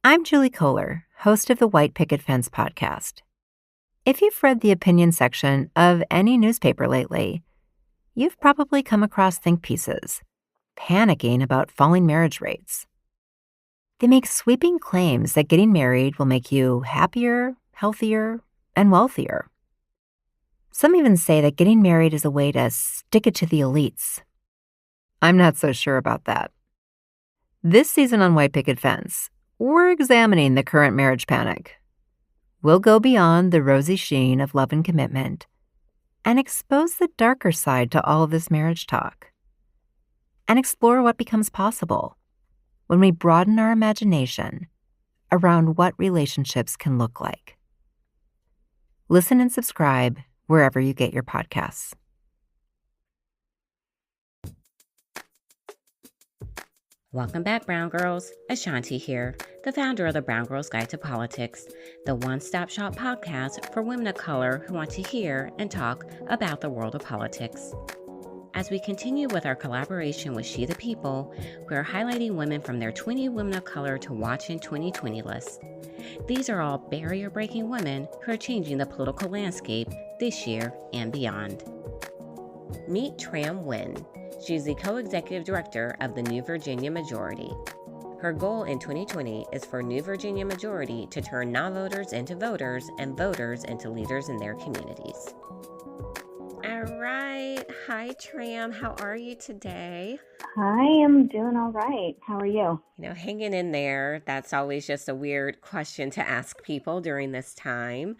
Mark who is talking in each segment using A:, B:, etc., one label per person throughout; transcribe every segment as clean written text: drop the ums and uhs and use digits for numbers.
A: I'm Julie Kohler, host of the White Picket Fence podcast. If you've read the opinion section of any newspaper lately, you've probably come across think pieces panicking about falling marriage rates. They make sweeping claims that getting married will make you happier, healthier, and wealthier. Some even say that getting married is a way to stick it to the elites. I'm not so sure about that. This season on White Picket Fence, we're examining the current marriage panic. We'll go beyond the rosy sheen of love and commitment and expose the darker side to all of this marriage talk and explore what becomes possible when we broaden our imagination around what relationships can look like. Listen and subscribe wherever you get your podcasts.
B: Welcome back, Brown Girls. A'shanti here, the founder of the Brown Girls Guide to Politics, the one-stop shop podcast for women of color who want to hear and talk about the world of politics. As we continue with our collaboration with She the People, we are highlighting women from their 20 Women of Color to Watch in 2020 list. These are all barrier-breaking women who are changing the political landscape this year and beyond. Meet Tram Nguyen. She's the co-executive director of the New Virginia Majority. Her goal in 2020 is for New Virginia Majority to turn non-voters into voters and voters into leaders in their communities. All right. Hi, Tram. How are you today?
C: I am doing all right. How are you?
B: Hanging in there. That's always just a weird question to ask people during this time.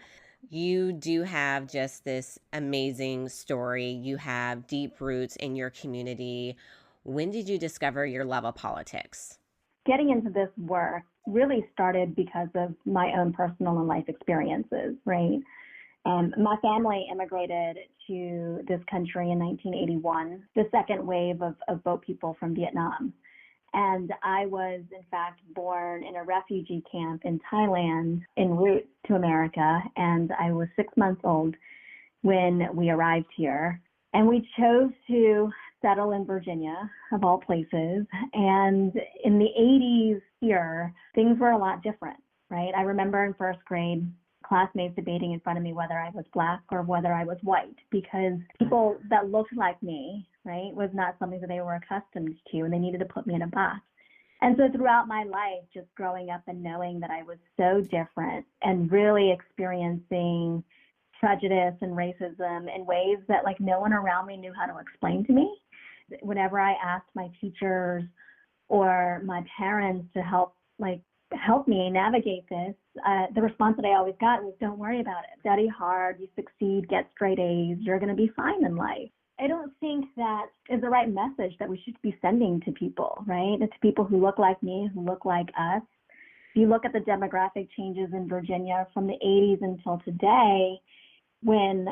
B: You do have just this amazing story. You have deep roots in your community. When did you discover your love of politics?
C: Getting into this work really started because of my own personal and life experiences, right? My family immigrated to this country in 1981, the second wave of boat people from Vietnam. And I was, in fact, born in a refugee camp in Thailand en route to America. And I was 6 months old when we arrived here. And we chose to settle in Virginia, of all places. And in the 80s here, things were a lot different, right? I remember in first grade, classmates debating in front of me whether I was Black or whether I was white, because people that looked like me, right, was not something that they were accustomed to, and they needed to put me in a box. And so throughout my life, just growing up and knowing that I was so different and really experiencing prejudice and racism in ways that like no one around me knew how to explain to me. Whenever I asked my teachers or my parents to help me navigate this, the response that I always got was, don't worry about it. Study hard, you succeed, get straight A's, you're going to be fine in life. I don't think that is the right message that we should be sending to people, right? It's people who look like me, who look like us. If you look at the demographic changes in Virginia from the 80s until today, when,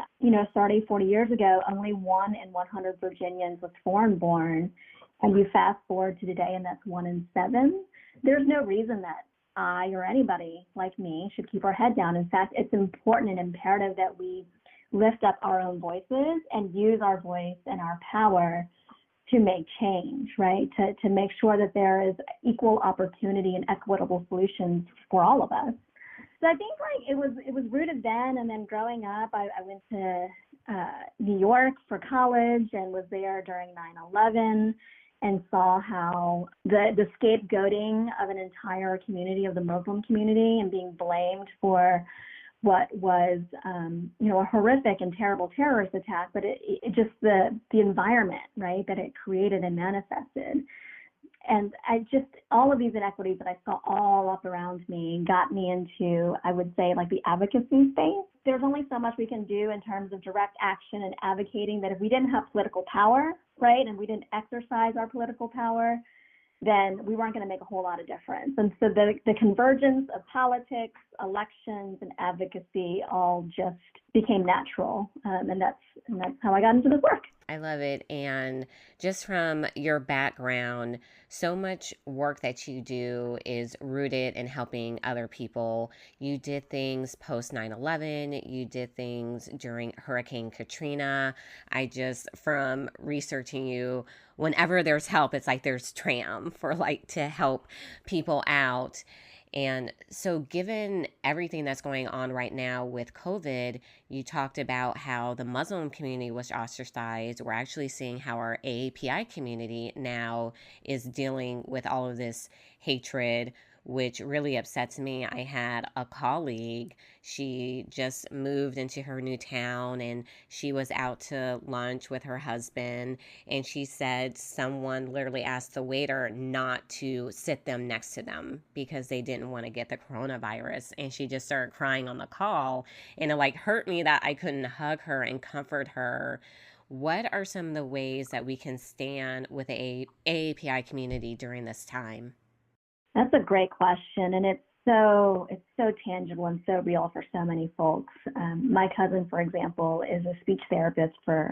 C: starting 40 years ago, only 1 in 100 Virginians was foreign born, and you fast forward to today and that's 1 in 7, there's no reason that I or anybody like me should keep our head down. In fact, it's important and imperative that we lift up our own voices and use our voice and our power to make change, right? To make sure that there is equal opportunity and equitable solutions for all of us. So I think it was rooted then, and then growing up, I went to New York for college and was there during 9/11. And saw how the scapegoating of an entire community, of the Muslim community, and being blamed for what was, a horrific and terrible terrorist attack, but it just the environment, right, that it created and manifested. And all of these inequities that I saw all up around me got me into, I would say, like the advocacy space. There's only so much we can do in terms of direct action and advocating, that if we didn't have political power, right, and we didn't exercise our political power, then we weren't going to make a whole lot of difference. And so the convergence of politics, elections, and advocacy all just became natural. And that's how I got into this work.
B: I love it. And just from your background, so much work that you do is rooted in helping other people. You did things post 9/11. You did things during Hurricane Katrina. From researching you, whenever there's help, it's like there's Tram for to help people out. And so, given everything that's going on right now with COVID, you talked about how the Muslim community was ostracized. We're actually seeing how our AAPI community now is dealing with all of this hatred, which really upsets me. I had a colleague, she just moved into her new town and she was out to lunch with her husband. And she said someone literally asked the waiter not to sit them next to them because they didn't want to get the coronavirus. And she just started crying on the call. And it like hurt me that I couldn't hug her and comfort her. What are some of the ways that we can stand with the AAPI community during this time?
C: That's a great question, and it's so tangible and so real for so many folks. My cousin, for example, is a speech therapist for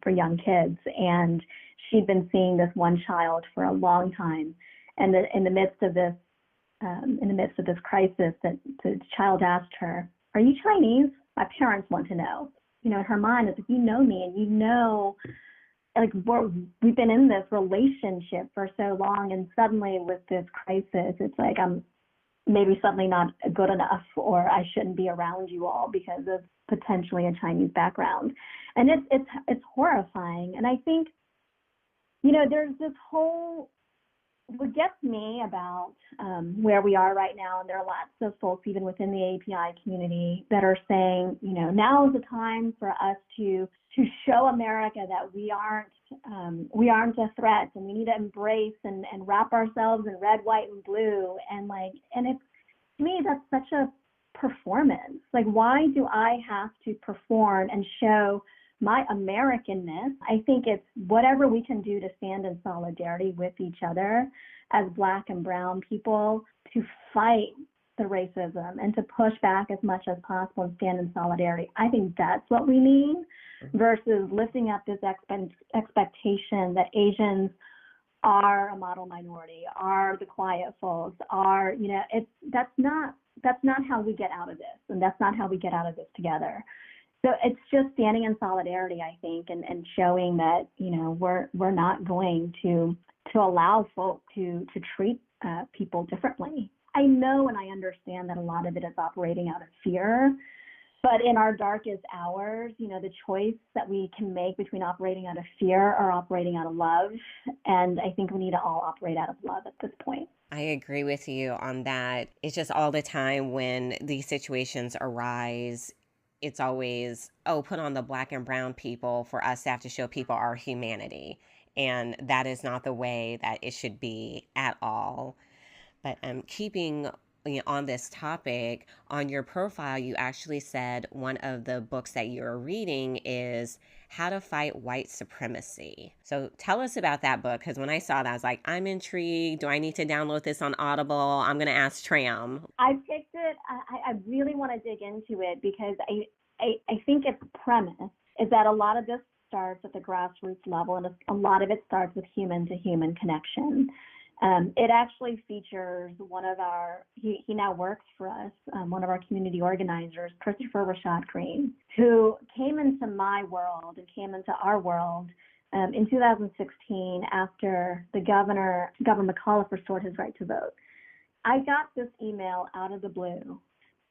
C: young kids, and she'd been seeing this one child for a long time. And in the midst of this crisis, that the child asked her, "Are you Chinese? My parents want to know." In her mind, it's like, you know me, and you know, like we've been in this relationship for so long, and suddenly with this crisis, it's like I'm maybe suddenly not good enough, or I shouldn't be around you all because of potentially a Chinese background, and it's horrifying. And I think there's this whole what gets me about where we are right now, and there are lots of folks even within the API community that are saying, now is the time for us to show America that we aren't a threat, and we need to embrace and wrap ourselves in red, white, and blue, and it's, to me, that's such a performance. Like, why do I have to perform and show my Americanness? I think it's whatever we can do to stand in solidarity with each other as Black and brown people to fight the racism and to push back as much as possible and stand in solidarity. I think that's what we need, versus lifting up this expectation that Asians are a model minority, are the quiet folks, that's not how we get out of this, and that's not how we get out of this together. So it's just standing in solidarity, I think, and showing that, we're not going to allow folk to treat people differently. I know and I understand that a lot of it is operating out of fear, but in our darkest hours, the choice that we can make between operating out of fear or operating out of love, and I think we need to all operate out of love at this point.
B: I agree with you on that. It's just all the time when these situations arise, it's always, put on the Black and brown people for us to have to show people our humanity. And that is not the way that it should be at all. But keeping on this topic, on your profile, you actually said one of the books that you're reading is How to Fight White Supremacy. So tell us about that book, because when I saw that, I was like, I'm intrigued. Do I need to download this on Audible? I'm going to ask Tram.
C: I picked it. I really want to dig into it because I think its premise is that a lot of this starts at the grassroots level, and a lot of it starts with human-to-human connection. It actually features one of he now works for us, one of our community organizers, Christopher Rashad Green, who came into my world and came into our world in 2016 after Governor McAuliffe restored his right to vote. I got this email out of the blue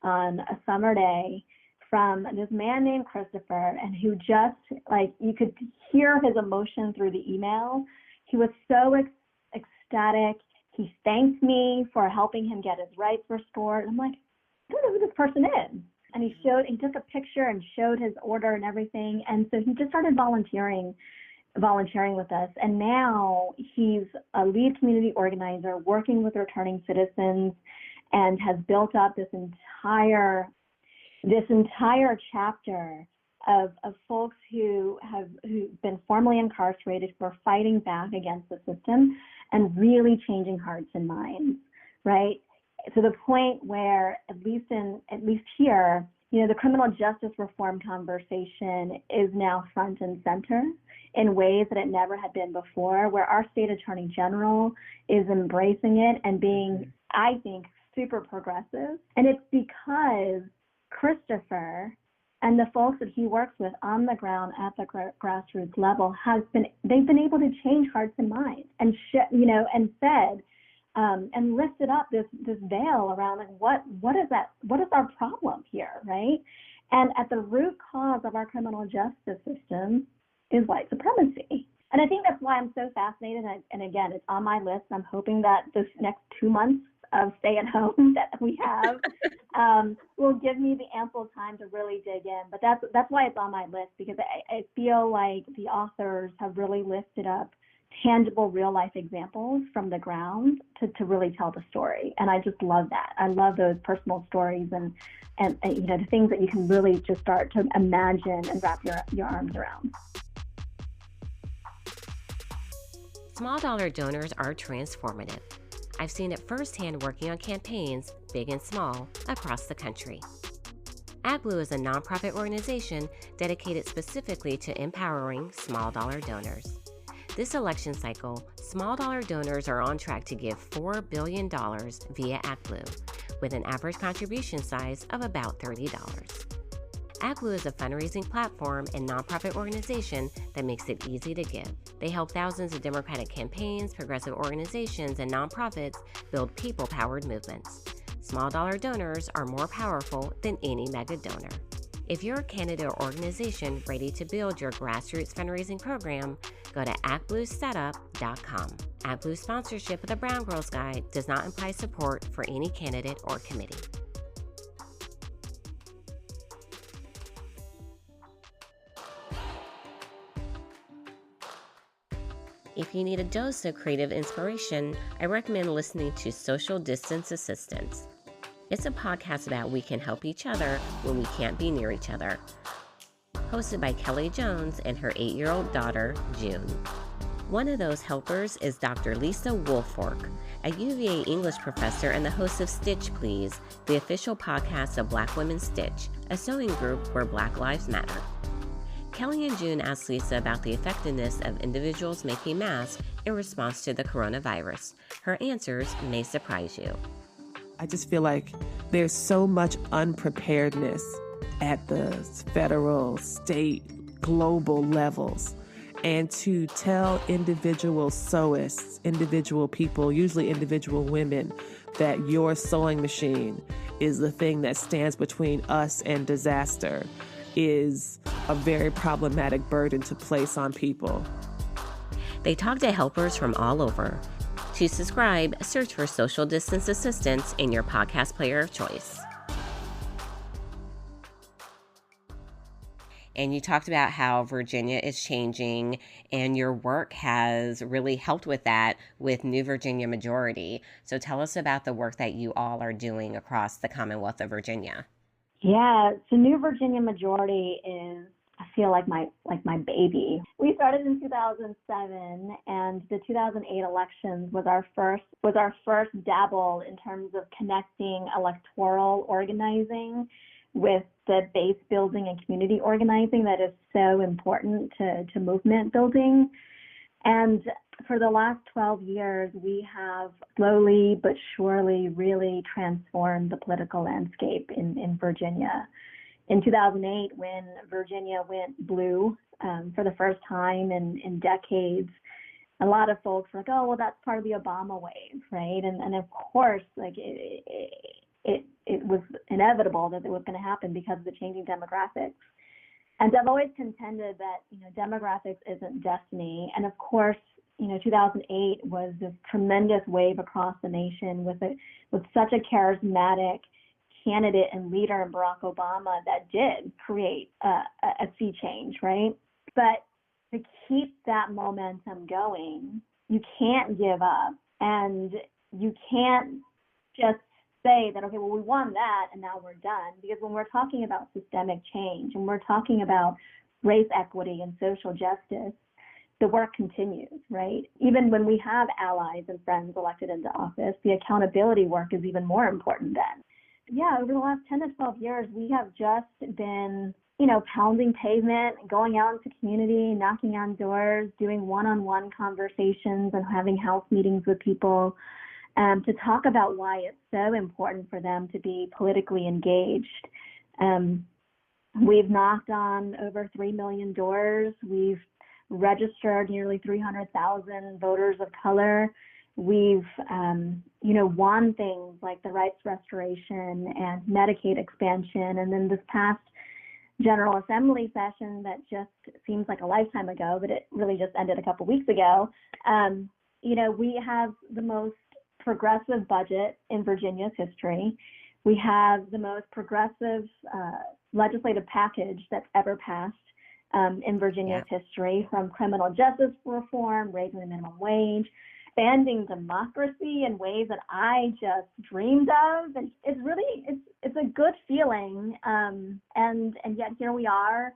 C: on a summer day from this man named Christopher, and who just, like, you could hear his emotion through the email. He was so ecstatic. He thanked me for helping him get his rights restored. I'm like, I don't know who this person is. And he took a picture and showed his order and everything. And so he just started volunteering with us. And now he's a lead community organizer working with returning citizens, and has built up this entire chapter of folks who've been formerly incarcerated, who are fighting back against the system and really changing hearts and minds, right? To the point where, at least here, the criminal justice reform conversation is now front and center in ways that it never had been before, where our state attorney general is embracing it and being, I think, super progressive. And it's because Christopher and the folks that he works with on the ground at the grassroots level they've been able to change hearts and minds, and and said, and lifted up this veil around like what is that? What is our problem here, right? And at the root cause of our criminal justice system is white supremacy. And I think that's why I'm so fascinated. And again, it's on my list. I'm hoping that this next 2 months of stay at home that we have will give me the ample time to really dig in. But that's why it's on my list, because I feel like the authors have really lifted up tangible real life examples from the ground to really tell the story. And I just love that. I love those personal stories and you know, the things that you can really just start to imagine and wrap your arms around.
B: Small dollar donors are transformative. I've seen it firsthand working on campaigns, big and small, across the country. AdBlue is a nonprofit organization dedicated specifically to empowering small dollar donors. This election cycle, small dollar donors are on track to give $4 billion via AdBlue, with an average contribution size of about $30. AdBlue is a fundraising platform and nonprofit organization that makes it easy to give. They help thousands of Democratic campaigns, progressive organizations, and nonprofits build people-powered movements. Small dollar donors are more powerful than any mega donor. If you're a candidate or organization ready to build your grassroots fundraising program, go to actbluesetup.com. AdBlue sponsorship of the Brown Girls Guide does not imply support for any candidate or committee. If you need a dose of creative inspiration, I recommend listening to Social Distance Assistance. It's a podcast about we can help each other when we can't be near each other. Hosted by Kelly Jones and her 8-year-old daughter, June. One of those helpers is Dr. Lisa Woolfork, a UVA English professor and the host of Stitch Please, the official podcast of Black Women Stitch, a sewing group where Black Lives Matter. Kelly and June asked Lisa about the effectiveness of individuals making masks in response to the coronavirus. Her answers may surprise you.
D: I just feel like there's so much unpreparedness at the federal, state, global levels. And to tell individual sewists, individual people, usually individual women, that your sewing machine is the thing that stands between us and disaster is a very problematic burden to place on people.
B: They talk to helpers from all over. To subscribe, search for Social Distance Assistance in your podcast player of choice. And you talked about how Virginia is changing, and your work has really helped with that with New Virginia Majority. So tell us about the work that you all are doing across the Commonwealth of Virginia.
C: Yeah, so New Virginia Majority is, I feel like my baby. We started in 2007, and the 2008 elections was our first dabble in terms of connecting electoral organizing with the base building and community organizing that is so important to movement building. And for the last 12 years, we have slowly but surely really transformed the political landscape in Virginia. In 2008, when Virginia went blue for the first time in decades, a lot of folks were like, oh, well, that's part of the Obama wave, right? And of course, like it was inevitable that it was going to happen because of the changing demographics. And I've always contended that, demographics isn't destiny. And of course, 2008 was this tremendous wave across the nation with such a charismatic candidate and leader in Barack Obama that did create a sea change, right? But to keep that momentum going, you can't give up, and you can't just say that, okay, well, we won that and now we're done. Because when we're talking about systemic change and we're talking about race equity and social justice, the work continues, right? Even when we have allies and friends elected into office, the accountability work is even more important then. Yeah, over the last 10 to 12 years, we have just been, pounding pavement, going out into community, knocking on doors, doing one-on-one conversations and having house meetings with people to talk about why it's so important for them to be politically engaged. We've knocked on over 3 million doors. We've registered nearly 300,000 voters of color. We've, won things like the rights restoration and Medicaid expansion. And then this past General Assembly session that just seems like a lifetime ago, but it really just ended a couple weeks ago. We have the most progressive budget in Virginia's history. We have the most progressive legislative package that's ever passed in Virginia's history, from criminal justice reform, raising the minimum wage, expanding democracy in ways that I just dreamed of. And it's a good feeling. And yet here we are,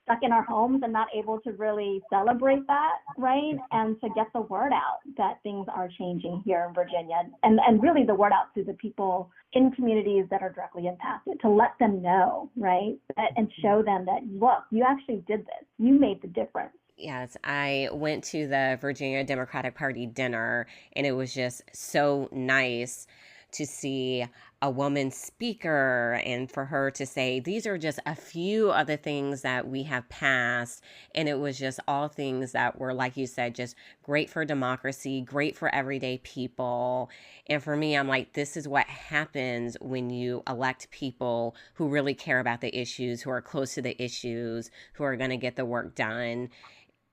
C: stuck in our homes and not able to really celebrate that, right? And to get the word out that things are changing here in Virginia, and really the word out to the people in communities that are directly impacted, to let them know, right? And show them that, look, you actually did this. You made the difference.
B: Yes, I went to the Virginia Democratic Party dinner, and it was just so nice to see a woman speaker and for her to say, these are just a few of the things that we have passed. And it was just all things that were, like you said, just great for democracy, great for everyday people. And for me, I'm like, this is what happens when you elect people who really care about the issues, who are close to the issues, who are going to get the work done.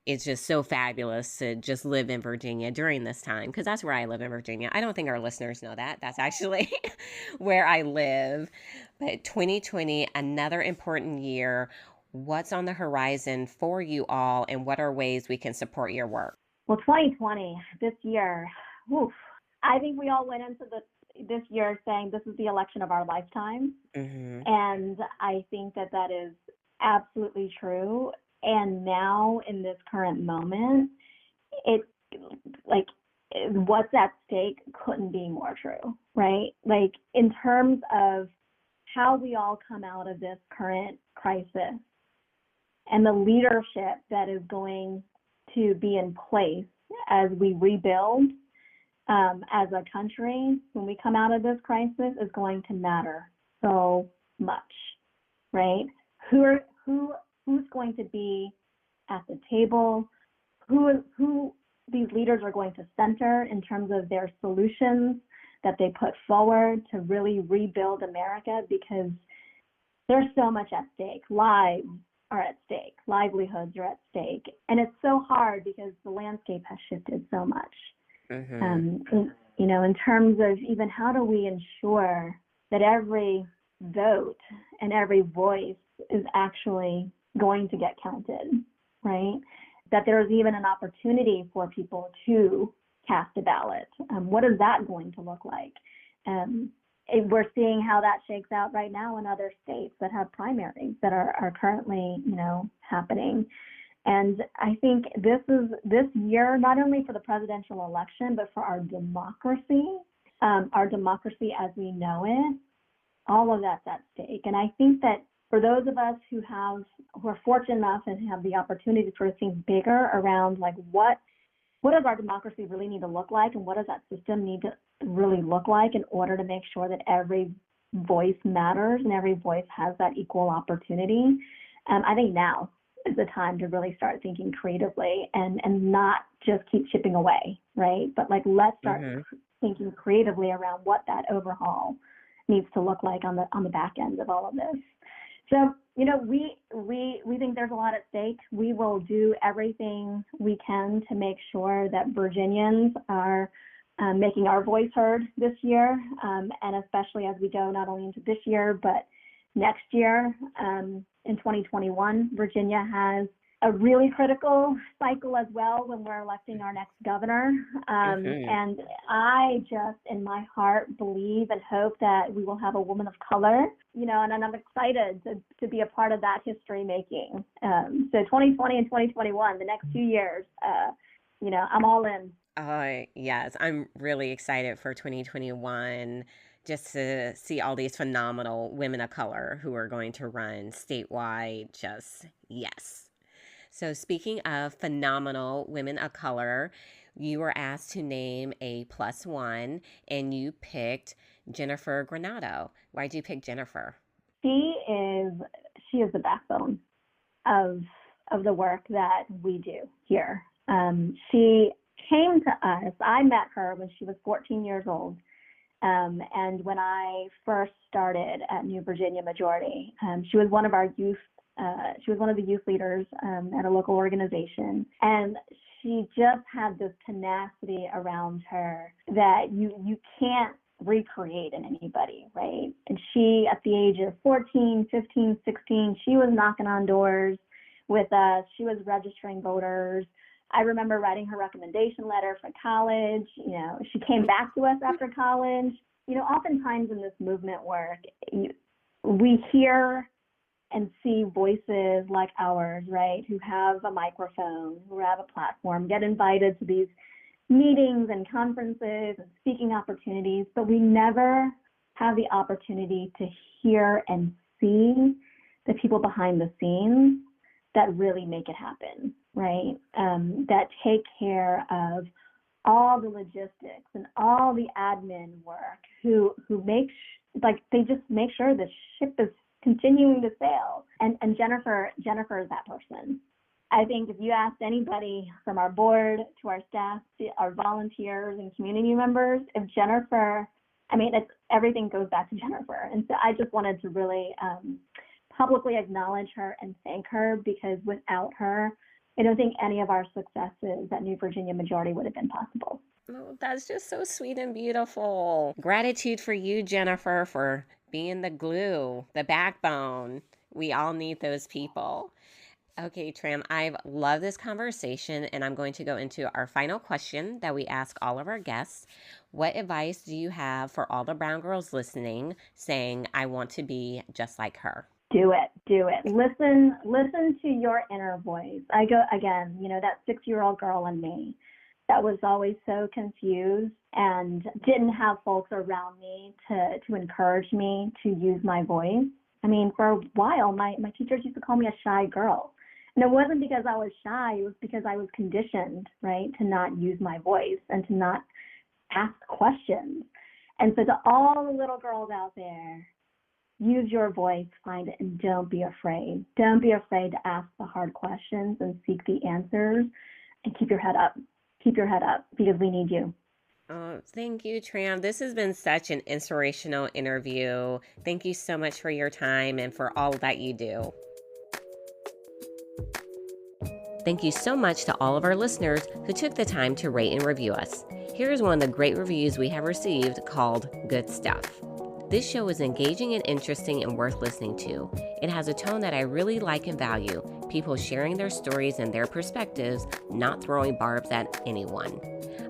B: It's just so fabulous to just live in Virginia during this time, because that's where I live in Virginia. I don't think our listeners know that. That's actually where I live. But 2020, another important year. What's on the horizon for you all, and what are ways we can support your work?
C: Well, 2020, this year, I think we all went into this year saying this is the election of our lifetime.
B: Mm-hmm.
C: And I think that is absolutely true. And now in this current moment, what's at stake couldn't be more true, right? Like, in terms of how we all come out of this current crisis and the leadership that is going to be in place as we rebuild as a country when we come out of this crisis is going to matter so much, right? Who's going to be at the table, who these leaders are going to center in terms of their solutions that they put forward to really rebuild America, because there's so much at stake. Lives are at stake, livelihoods are at stake. And it's so hard because the landscape has shifted so much.
B: Mm-hmm.
C: In terms of even how do we ensure that every vote and every voice is actually going to get counted, right? That there's even an opportunity for people to cast a ballot. What is that going to look like? We're seeing how that shakes out right now in other states that have primaries that are currently, happening. And I think this year, not only for the presidential election, but for our democracy as we know it, all of that's at stake. And I think that for those of us who are fortunate enough and have the opportunity to sort of think bigger around, like, what does our democracy really need to look like, and what does that system need to really look like in order to make sure that every voice matters and every voice has that equal opportunity. I think now is the time to really start thinking creatively and not just keep chipping away, right? But let's start thinking creatively around what that overhaul needs to look like on the back end of all of this. So, we think there's a lot at stake. We will do everything we can to make sure that Virginians are making our voice heard this year, and especially as we go not only into this year, but next year. In 2021, Virginia has a really critical cycle as well when we're electing our next governor. And I just, in my heart, believe and hope that we will have a woman of color, and I'm excited to be a part of that history making. So 2020 and 2021, the next 2 years, I'm all in.
B: Yes, I'm really excited for 2021, just to see all these phenomenal women of color who are going to run statewide. Just yes. So speaking of phenomenal women of color, you were asked to name a +1, and you picked Jennifer Granado. Why'd you pick Jennifer?
C: She is the backbone of the work that we do here. She came to us. I met her when she was 14 years old. And when I first started at New Virginia Majority, she was one of our youth. She was one of the youth leaders at a local organization, and she just had this tenacity around her that you can't recreate in anybody, right? And she, at the age of 14, 15, 16, she was knocking on doors with us. She was registering voters. I remember writing her recommendation letter for college. She came back to us after college. Oftentimes in this movement work, we hear and see voices like ours, right, who have a microphone, who have a platform, get invited to these meetings and conferences and speaking opportunities, but we never have the opportunity to hear and see the people behind the scenes that really make it happen, right? That take care of all the logistics and all the admin work, who they just make sure the ship is continuing to sail. And Jennifer is that person. I think if you asked anybody from our board to our staff, to our volunteers and community members, if Jennifer, everything goes back to Jennifer. And so I just wanted to really publicly acknowledge her and thank her, because without her, I don't think any of our successes at New Virginia Majority would have been possible.
B: Oh, that's just so sweet and beautiful. Gratitude for you, Jennifer, for being the glue, the backbone. We all need those people. Okay, Tram, I've loved this conversation, and I'm going to go into our final question that we ask all of our guests. What advice do you have for all the brown girls listening, saying, I want to be just like her?
C: Do it. Listen to your inner voice. I go again, that 6-year-old girl in me that was always so confused and didn't have folks around me to encourage me to use my voice. For a while, my teachers used to call me a shy girl. And it wasn't because I was shy, it was because I was conditioned, right, to not use my voice and to not ask questions. And so to all the little girls out there, use your voice, find it, and don't be afraid. Don't be afraid to ask the hard questions and seek the answers, and keep your head up. Keep your head up, because we need you.
B: Oh, thank you, Tram. This has been such an inspirational interview. Thank you so much for your time and for all that you do. Thank you so much to all of our listeners who took the time to rate and review us. Here's one of the great reviews we have received called Good Stuff. This show is engaging and interesting and worth listening to. It has a tone that I really like and value, people sharing their stories and their perspectives, not throwing barbs at anyone.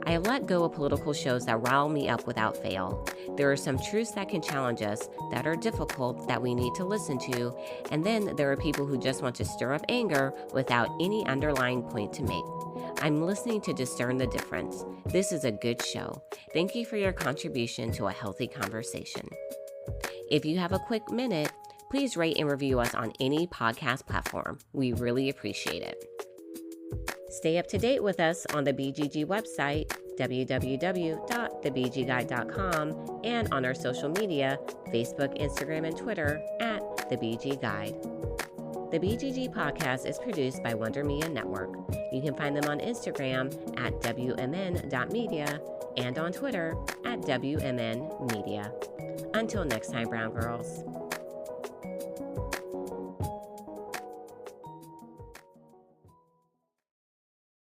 B: I have let go of political shows that rile me up without fail. There are some truths that can challenge us, that are difficult, that we need to listen to, and then there are people who just want to stir up anger without any underlying point to make. I'm listening to discern the difference. This is a good show. Thank you for your contribution to a healthy conversation. If you have a quick minute, please rate and review us on any podcast platform. We really appreciate it. Stay up to date with us on the BGG website, www.thebgguide.com, and on our social media, Facebook, Instagram, and Twitter at The BG Guide. The BGG podcast is produced by Wonder Media Network. You can find them on Instagram at wmn.media and on Twitter at wmnmedia. Until next time, brown girls.